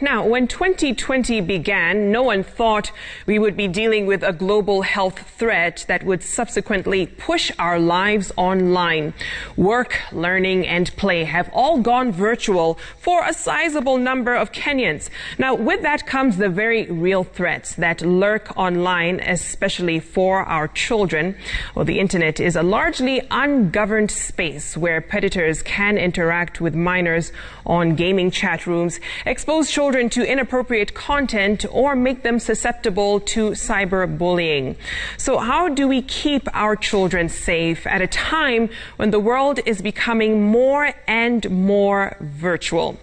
Now, when 2020 began, no one thought we would be dealing with a global health threat that would subsequently push our lives online. Work, learning, and play have all gone virtual for a sizable number of Kenyans. Now, with that comes the very real threats that lurk online, especially for our children. Well, the internet is a largely ungoverned space where predators can interact with minors on gaming chat rooms, expose children to inappropriate content, or make them susceptible to cyberbullying. So how do we keep our children safe at a time when the world is becoming more and more virtual?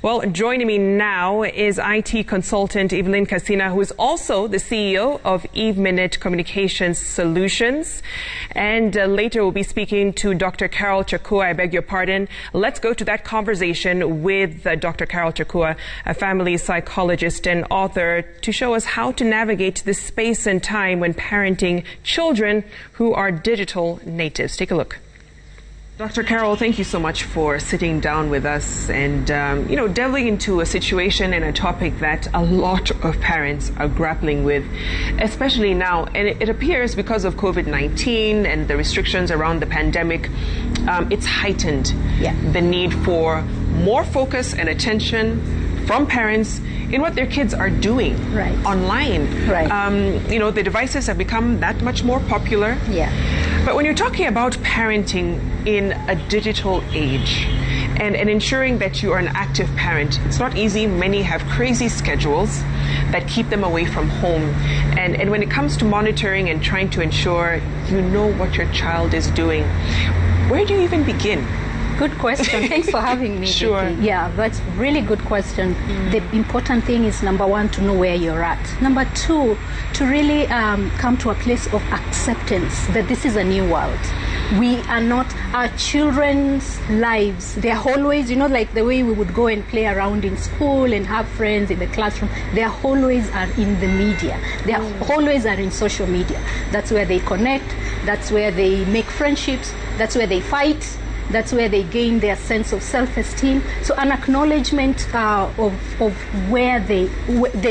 Well, joining me now is IT Consultant Evelyn Kasina, who is also the CEO of Eveminet Communications Solutions. And later we'll be speaking to Dr. Carol Chakua. I beg your pardon. Let's go to that conversation with Dr. Carol Chakua, a family psychologist and author, to show us how to navigate this space and time when parenting children who are digital natives. Take a look. Dr. Carol, thank you so much for sitting down with us and, delving into a situation and a topic that a lot of parents are grappling with, especially now. And it appears because of COVID-19 and the restrictions around the pandemic, it's heightened the need for more focus and attention from parents in what their kids are doing online. The devices have become that much more popular. But when you're talking about parenting in a digital age and ensuring that you are an active parent, it's not easy. Many have crazy schedules that keep them away from home. And when it comes to monitoring and trying to ensure you know what your child is doing, where do you even begin? Good question. Thanks for having me. Sure. Vicky. Yeah, that's a really good question. The important thing is, number one, to know where you're at. Number two, to really come to a place of acceptance that this is a new world. We are not, our children's lives, they're always, like the way we would go and play around in school and have friends in the classroom, they always are in the media. They always are in social media. That's where they connect. That's where they make friendships. That's where they fight. That's where they gain their sense of self-esteem. So an acknowledgement of where the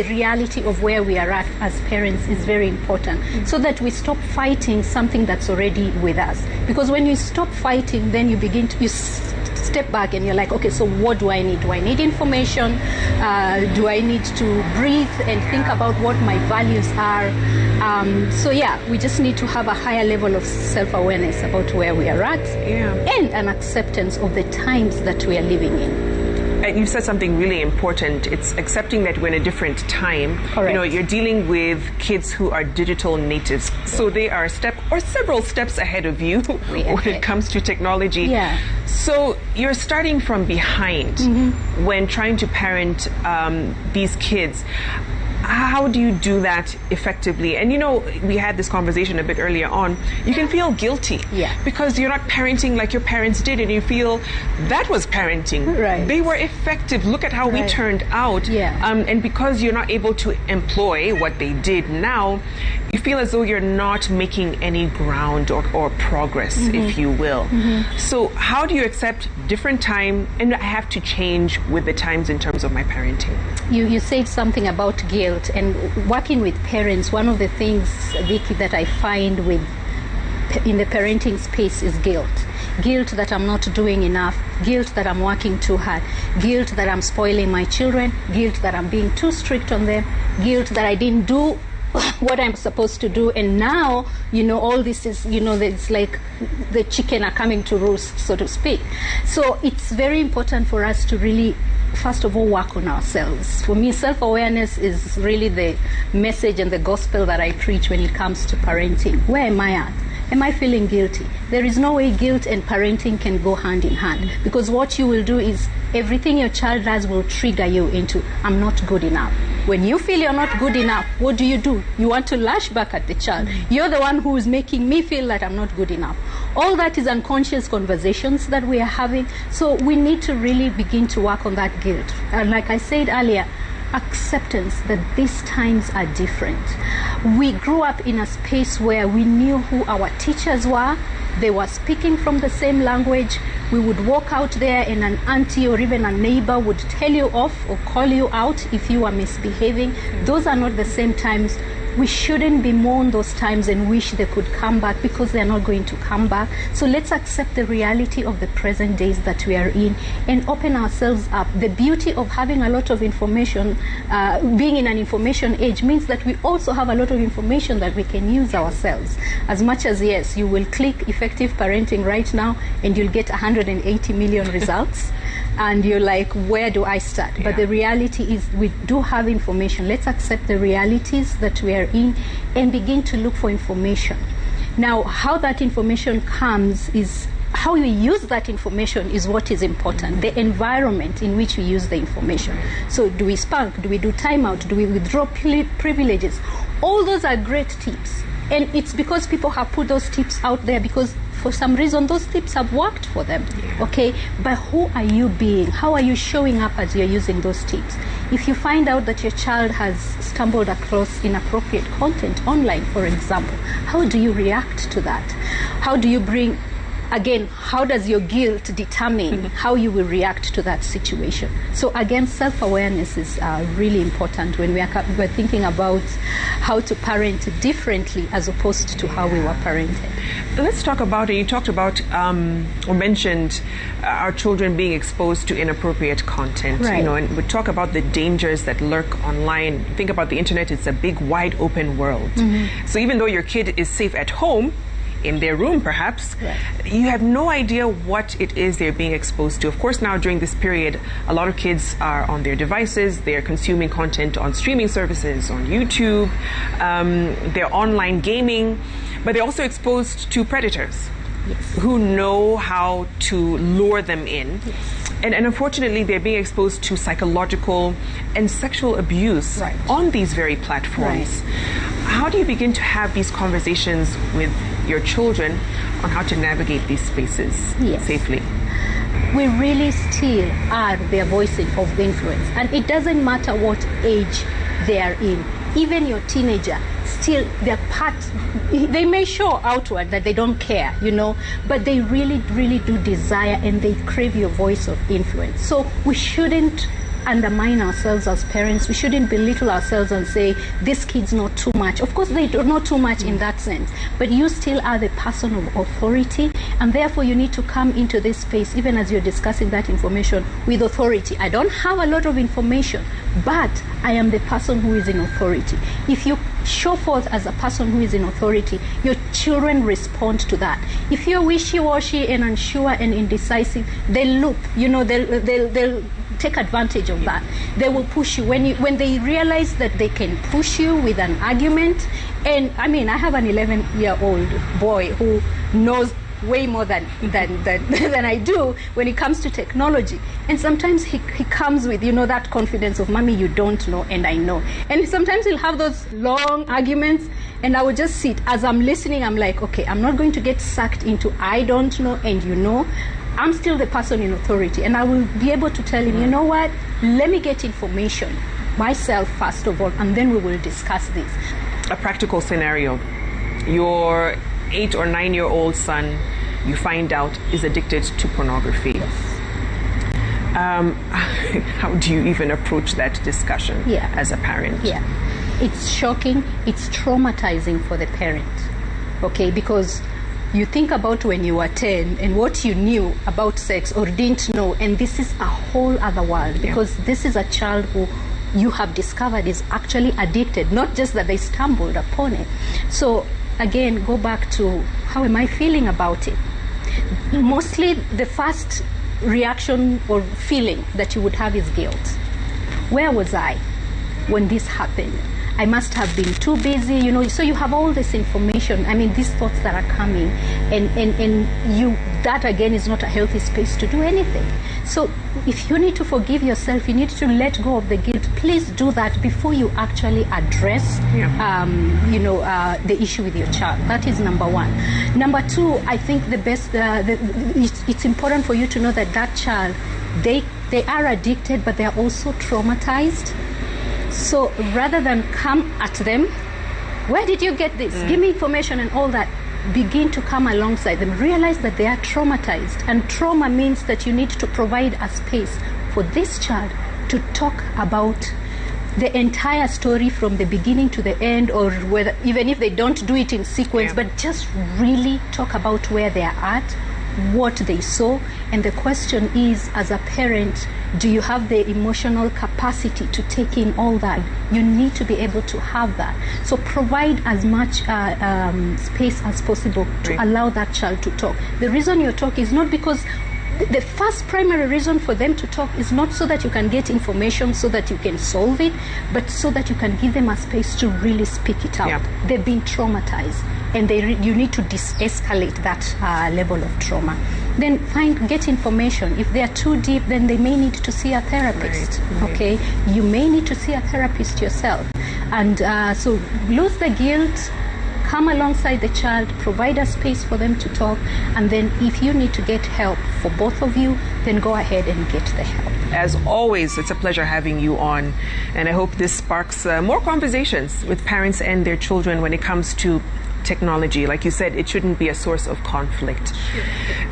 reality of where we are at as parents is very important, so that we stop fighting something that's already with us. Because when you stop fighting, then you begin to step back and you're like, okay, so what do I need? Do I need information? Do I need to breathe and think about what my values are? We just need to have a higher level of self-awareness about where we are at and an acceptance of the times that we are living in. And you said something really important. It's accepting that we're in a different time. Correct. You're dealing with kids who are digital natives. So they are a step or several steps ahead of you when it comes to technology. So you're starting from behind when trying to parent these kids. How do you do that effectively? And we had this conversation a bit earlier on. You can feel guilty because you're not parenting like your parents did, and you feel that was parenting. They were effective. Look at how we turned out. And because you're not able to employ what they did now, you feel as though you're not making any ground or progress, if you will. So how do you accept different time, and I have to change with the times in terms of my parenting? You said something about guilt. And working with parents, one of the things, Vicky, that I find in the parenting space is guilt. Guilt that I'm not doing enough, guilt that I'm working too hard, guilt that I'm spoiling my children, guilt that I'm being too strict on them, guilt that I didn't do what I'm supposed to do, and now all this is it's like the chicken are coming to roost, so to speak. So it's very important for us to really, first of all, work on ourselves. For me, self-awareness is really the message and the gospel that I preach when it comes to parenting. Where am I at? Am I feeling guilty? There is no way guilt and parenting can go hand in hand, because what you will do is everything your child does will trigger you into, I'm not good enough. When you feel you're not good enough, what do? You want to lash back at the child. You're the one who is making me feel that I'm not good enough. All that is unconscious conversations that we are having. So we need to really begin to work on that guilt. And like I said earlier, acceptance that these times are different. We grew up in a space where we knew who our teachers were. They were speaking from the same language. We would walk out there and an auntie or even a neighbor would tell you off or call you out if you are misbehaving. Those are not the same times. We shouldn't bemoan those times and wish they could come back, because they're not going to come back. So let's accept the reality of the present days that we are in and open ourselves up. The beauty of having a lot of information, being in an information age, means that we also have a lot of information that we can use ourselves. As much as, yes, you will click effective parenting right now and you'll get 180 million results. And you're like, where do I start? But the reality is we do have information. Let's accept the realities that we are in and begin to look for information. Now, how that information comes is how we use that information is what is important. The environment in which we use the information. So do we spank? Do we do timeout? Do we withdraw privileges? All those are great tips. And it's because people have put those tips out there because for some reason those tips have worked for them. Okay, but who are you being? How are you showing up as you're using those tips? If you find out that your child has stumbled across inappropriate content online, for example, how do you react to that? How do you bring, again, how does your guilt determine how you will react to that situation? So again, self-awareness is really important when we're thinking about how to parent differently as opposed to how we were parented. Let's talk about it. You talked about or mentioned our children being exposed to inappropriate content. Right. You know, and we talk about the dangers that lurk online. Think about the internet; it's a big, wide open world. So even though your kid is safe at home, in their room perhaps, you have no idea what it is they're being exposed to. Of course, now during this period, a lot of kids are on their devices, they're consuming content on streaming services, on YouTube, they're online gaming, but they're also exposed to predators who know how to lure them in. And unfortunately, they're being exposed to psychological and sexual abuse on these very platforms. How do you begin to have these conversations with your children on how to navigate these spaces safely? We really still are their voice of influence. And it doesn't matter what age they are in. Even your teenager, still they're part, they may show outward that they don't care, you know, but they really, really do desire and they crave your voice of influence. So we shouldn't undermine ourselves as parents. We shouldn't belittle ourselves and say, this kid's not too much. Of course, they do not too much in that sense, but you still are the person of authority, and therefore you need to come into this space, even as you're discussing that information, with authority. I don't have a lot of information, but I am the person who is in authority. If you show forth as a person who is in authority, your children respond to that. If you're wishy-washy and unsure and indecisive, they'll loop, you know, they'll take advantage of that. They will push you. When they realize that they can push you with an argument, and I mean, I have an 11-year-old boy who knows way more than I do when it comes to technology. And sometimes he comes with, you know, that confidence of, Mommy, you don't know, and I know. And sometimes he'll have those long arguments, and I will just sit. As I'm listening, I'm like, okay, I'm not going to get sucked into I don't know and you know. I'm still the person in authority, and I will be able to tell him, you know what, let me get information myself first of all, and then we will discuss this. A practical scenario. Your 8 or 9-year-old son, you find out, is addicted to pornography. How do you even approach that discussion as a parent? It's shocking, it's traumatizing for the parent, okay, because you think about when you were 10 and what you knew about sex or didn't know, and this is a whole other world, because this is a child who you have discovered is actually addicted, not just that they stumbled upon it. So again, go back to how am I feeling about it? Mostly the first reaction or feeling that you would have is guilt. Where was I when this happened? I must have been too busy, you know. So you have all this information. I mean, these thoughts that are coming, and you, that again is not a healthy space to do anything. So if you need to forgive yourself, you need to let go of the guilt. Please do that before you actually address, the issue with your child. That is number one. Number two, I think the best. It's important for you to know that that child, they are addicted, but they are also traumatized. So rather than come at them, where did you get this? Give me information and all that. Begin to come alongside them. Realize that they are traumatized. And trauma means that you need to provide a space for this child to talk about the entire story from the beginning to the end, or whether, even if they don't do it in sequence, but just really talk about where they are at, what they saw. And the question is, as a parent, do you have the emotional capacity to take in all that? You need to be able to have that. So provide as much space as possible to allow that child to talk. The reason you talk is not because the first primary reason for them to talk is not so that you can get information so that you can solve it, but so that you can give them a space to really speak it out. They've been traumatized, and you need to de-escalate that level of trauma. Then get information. If they are too deep, then they may need to see a therapist. Okay, you may need to see a therapist yourself. And so lose the guilt, come alongside the child, provide a space for them to talk, and then if you need to get help for both of you, then go ahead and get the help. As always, it's a pleasure having you on, and I hope this sparks more conversations with parents and their children when it comes to technology. Like you said, it shouldn't be a source of conflict.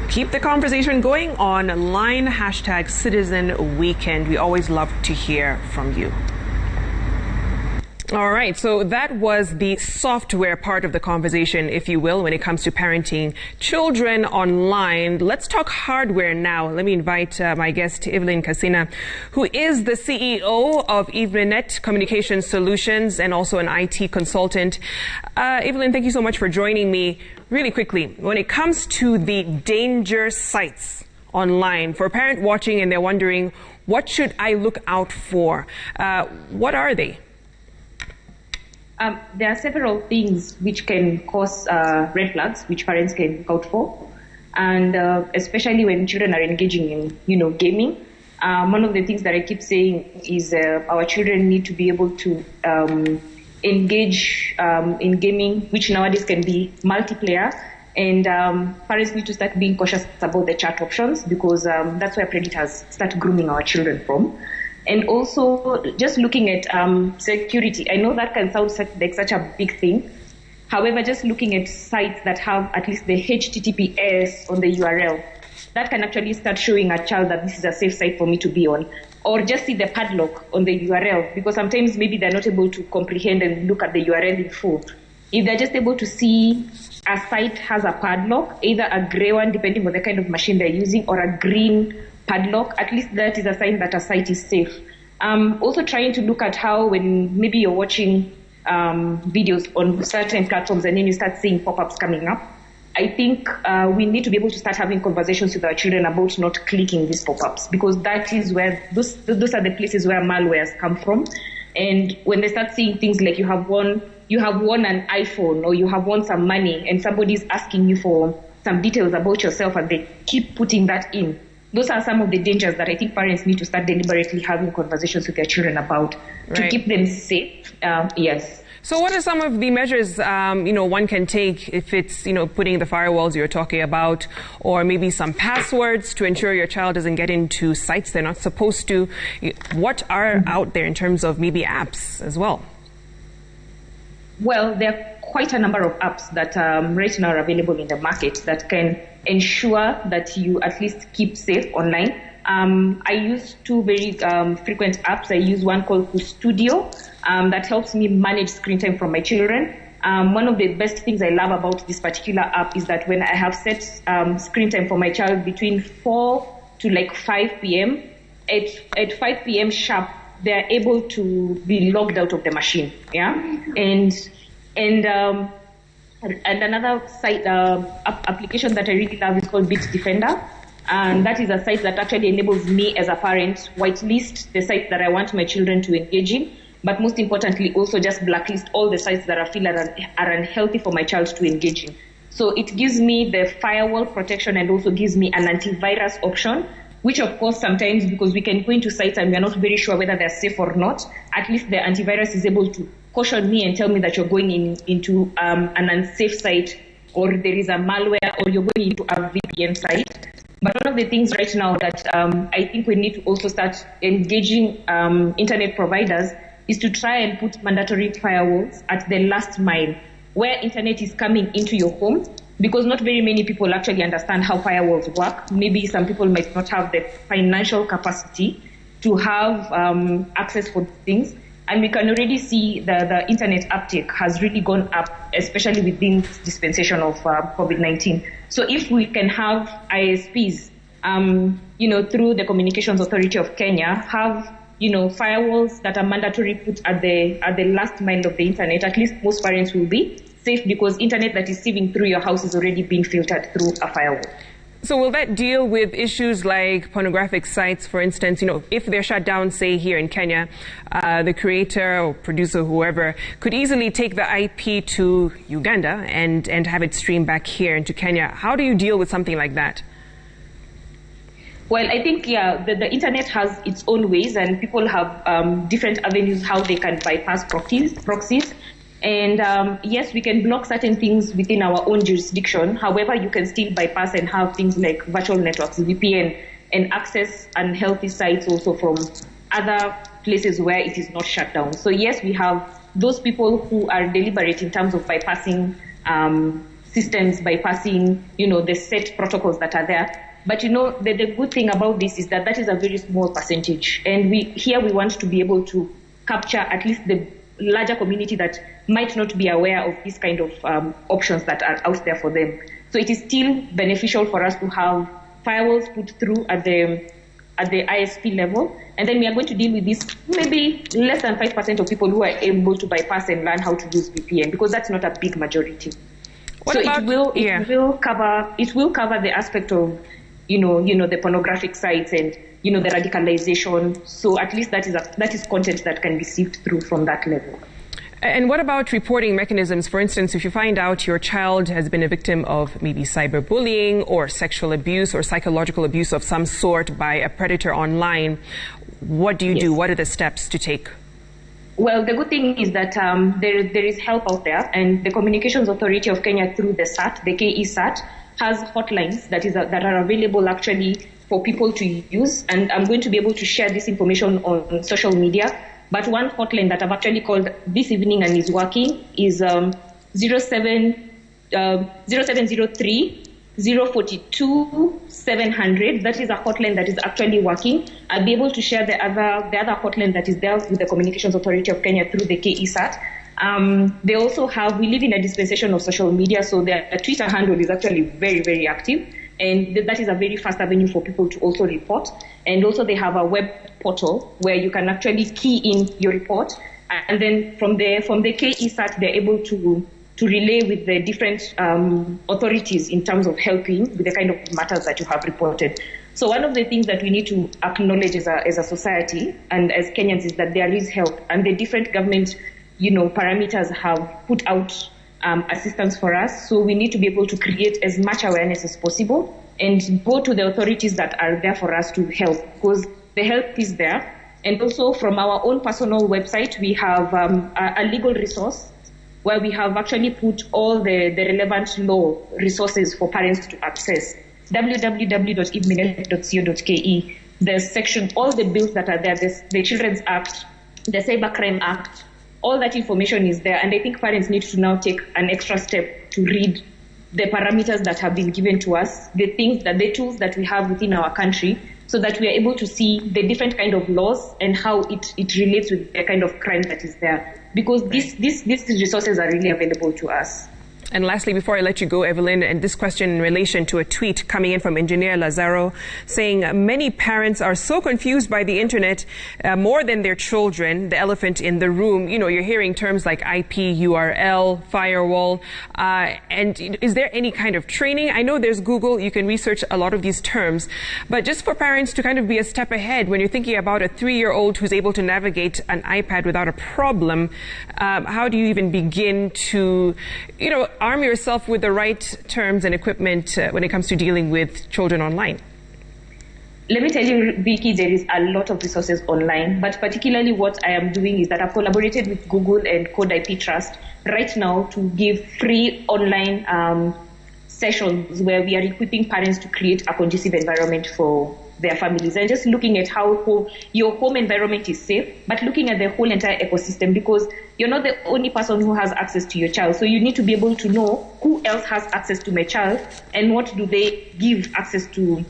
Keep the conversation going online, #CitizenWeekend. We always love to hear from you. All right, so that was the software part of the conversation, if you will, when it comes to parenting children online. Let's talk hardware now. Let me invite my guest, Evelyn Kasina, who is the CEO of Eveminet Communication Solutions and also an IT consultant. Evelyn, thank you so much for joining me. Really quickly, when it comes to the danger sites online, for a parent watching and they're wondering, what should I look out for? What are they? There are several things which can cause red flags, which parents can look out for, and especially when children are engaging in, gaming. One of the things that I keep saying is our children need to be able to engage in gaming, which nowadays can be multiplayer, and parents need to start being cautious about the chat options, because that's where predators start grooming our children from. And also just looking at security. I know that can sound like such a big thing. However, just looking at sites that have at least the HTTPS on the URL, that can actually start showing a child that this is a safe site for me to be on. Or just see the padlock on the URL, because sometimes maybe they're not able to comprehend and look at the URL in full. If they're just able to see a site has a padlock, either a gray one depending on the kind of machine they're using, or a green padlock, at least that is a sign that a site is safe. Also trying to look at how, when maybe you're watching videos on certain platforms and then you start seeing pop-ups coming up, I think we need to be able to start having conversations with our children about not clicking these pop-ups, because that is where those are the places where malwares come from. And when they start seeing things like you have won an iPhone, or you have won some money, and somebody's asking you for some details about yourself, and they keep putting that in, those are some of the dangers that I think parents need to start deliberately having conversations with their children about to keep them safe. Yes. So what are some of the measures, one can take if it's, putting the firewalls you're talking about, or maybe some passwords to ensure your child doesn't get into sites they're not supposed to? What are out there in terms of maybe apps as well? Well, there are quite a number of apps that right now are available in the market that can ensure that you at least keep safe online. I use two very frequent apps. I use one called Studio that helps me manage screen time from my children. One of the best things I love about this particular app is that when I have set screen time for my child between 4 to 5 p.m., at 5 p.m. sharp, they are able to be logged out of the machine. Yeah, and another site application that I really love is called Bitdefender, and that is a site that actually enables me as a parent whitelist the sites that I want my children to engage in, but most importantly also just blacklist all the sites that I feel are unhealthy for my child to engage in. So it gives me the firewall protection and also gives me an antivirus option, which of course sometimes, because we can go into sites and we're not very sure whether they're safe or not, at least the antivirus is able to caution me and tell me that you're going into an unsafe site, or there is a malware, or you're going into a VPN site. But one of the things right now that I think we need to also start engaging internet providers is to try and put mandatory firewalls at the last mile where internet is coming into your home, because not very many people actually understand how firewalls work. Maybe some people might not have the financial capacity to have access for things. And we can already see the internet uptake has really gone up, especially within this dispensation of COVID-19. So if we can have ISPs, through the Communications Authority of Kenya, have firewalls that are mandatory put at the last mile of the internet, at least most parents will be safe, because internet that is sieving through your house is already being filtered through a firewall. So will that deal with issues like pornographic sites, for instance? If they're shut down, say here in Kenya, the creator or producer, whoever, could easily take the IP to Uganda and have it streamed back here into Kenya. How do you deal with something like that? Well, I think, the internet has its own ways, and people have different avenues how they can bypass proxies. And yes, we can block certain things within our own jurisdiction. However, you can still bypass and have things like virtual networks, VPN, and access unhealthy sites also from other places where it is not shut down. So yes, we have those people who are deliberate in terms of bypassing systems, bypassing, the set protocols that are there. But the good thing about this is that is a very small percentage. And we want to be able to capture at least the larger community that might not be aware of these kind of options that are out there for them. So it is still beneficial for us to have firewalls put through at the ISP level. And then we are going to deal with this maybe less than 5% of people who are able to bypass and learn how to use VPN, because that's not a big majority. It will cover the aspect of the pornographic sites and the radicalization. So at least that is content that can be sieved through from that level. And what about reporting mechanisms? For instance, if you find out your child has been a victim of maybe cyberbullying or sexual abuse or psychological abuse of some sort by a predator online, what do you do? What are the steps to take? Well, the good thing is that there is help out there, and the Communications Authority of Kenya through the SAT, the KE SAT, has hotlines that are available actually for people to use. And I'm going to be able to share this information on social media. But one hotline that I've actually called this evening and is working is 0703 042 700. That is a hotline that is actually working. I'll be able to share the other hotline that is there with the Communications Authority of Kenya through the KESAT. They also we live in a dispensation of social media, so their Twitter handle is actually very, very active. And that is a very fast avenue for people to also report. And also they have a web portal where you can actually key in your report. And then from the KESAT, they're able to relay with the different authorities in terms of helping with the kind of matters that you have reported. So one of the things that we need to acknowledge as a society and as Kenyans is that there is help, and the different government parameters have put out assistance for us. So we need to be able to create as much awareness as possible and go to the authorities that are there for us to help, because the help is there. And also from our own personal website, we have a legal resource where we have actually put all the relevant law resources for parents to access. www.eveminet.co.ke. The section, all the bills that are there, the Children's Act, the Cybercrime Act, all that information is there. And I think parents need to now take an extra step to read the parameters that have been given to us, the tools that we have within our country, so that we are able to see the different kind of laws and how it relates with the kind of crime that is there. Because these resources are really available to us. And lastly, before I let you go, Evelyn, and this question in relation to a tweet coming in from Engineer Lazaro saying many parents are so confused by the internet more than their children, the elephant in the room. You're hearing terms like IP, URL, firewall. And is there any kind of training? I know there's Google. You can research a lot of these terms. But just for parents to kind of be a step ahead when you're thinking about a 3-year-old who's able to navigate an iPad without a problem, how do you even begin to, arm yourself with the right terms and equipment when it comes to dealing with children online? Let me tell you, Vicky, there is a lot of resources online, but particularly what I am doing is that I've collaborated with Google and Code IP Trust right now to give free online sessions where we are equipping parents to create a conducive environment for their families, and just looking at how your home environment is safe, but looking at the whole entire ecosystem, because you're not the only person who has access to your child. So you need to be able to know who else has access to my child and what do they give access to.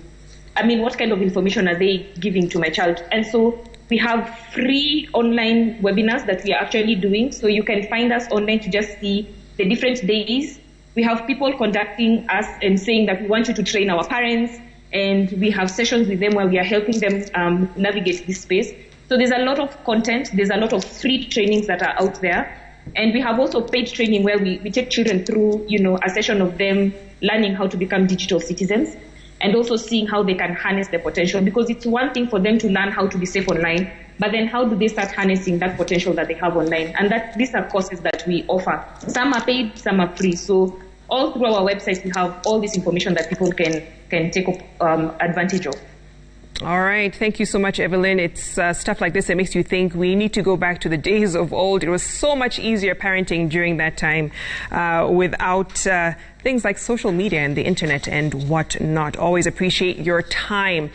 I mean, what kind of information are they giving to my child? And so we have free online webinars that we are actually doing. So you can find us online to just see the different days. We have people contacting us and saying that we want you to train our parents, and we have sessions with them where we are helping them navigate this space. So there's a lot of content, there's a lot of free trainings that are out there. And we have also paid training where we take children through, a session of them learning how to become digital citizens, and also seeing how they can harness their potential, because it's one thing for them to learn how to be safe online, but then how do they start harnessing that potential that they have online? And these are courses that we offer. Some are paid, some are free. So all through our website, we have all this information that people can take advantage of. All right. Thank you so much, Evelyn. It's stuff like this that makes you think we need to go back to the days of old. It was so much easier parenting during that time without things like social media and the internet and whatnot. Always appreciate your time.